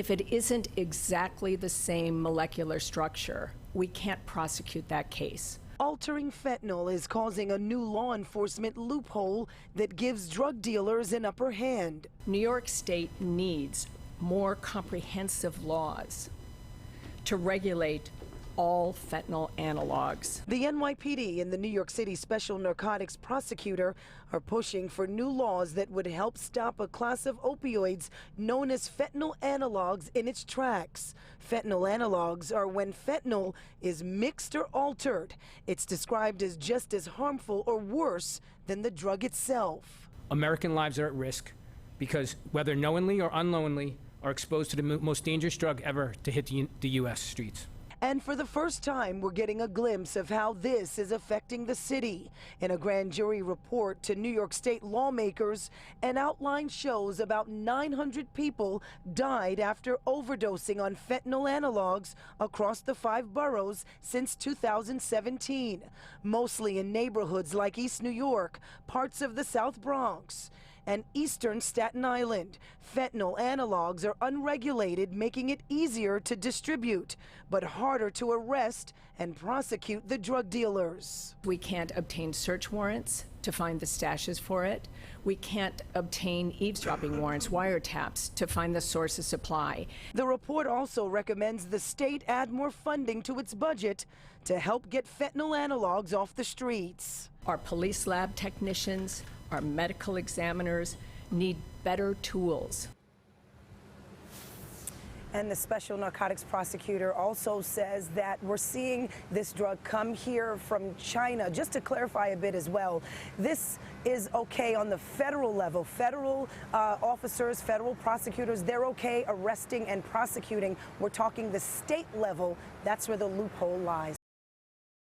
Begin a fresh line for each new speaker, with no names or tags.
If it isn't exactly the same molecular structure, we can't prosecute that case.
Altering fentanyl is causing a new law enforcement loophole that gives drug dealers an upper hand.
New York State needs more comprehensive laws to regulate all fentanyl analogs.
The NYPD and the New York City Special Narcotics Prosecutor are pushing for new laws that would help stop a class of opioids known as fentanyl analogs in its tracks. Fentanyl analogs are when fentanyl is mixed or altered. It's described as just as harmful or worse than the drug itself.
American lives are at risk because, whether knowingly or unknowingly, are exposed to the most dangerous drug ever to hit the U.S. streets.
And for the first time, we're getting a glimpse of how this is affecting the city. In a grand jury report to New York State lawmakers, an outline shows about 900 people died after overdosing on fentanyl analogs across the 5 boroughs since 2017, mostly in neighborhoods like East New York, parts of the South Bronx, and eastern Staten Island. Fentanyl analogs are unregulated, making it easier to distribute, but harder to arrest and prosecute the drug dealers.
We can't obtain search warrants to find the stashes for it. We can't obtain eavesdropping warrants, wiretaps, to find the source of supply.
The report also recommends the state add more funding to its budget to help get fentanyl analogs off the streets.
Our police lab technicians, our medical examiners need better tools.
And the Special Narcotics Prosecutor also says that we're seeing this drug come here from China. Just to clarify a bit as well, this is okay on the federal level. Federal officers, federal prosecutors, they're okay arresting and prosecuting. We're talking the state level. That's where the loophole lies.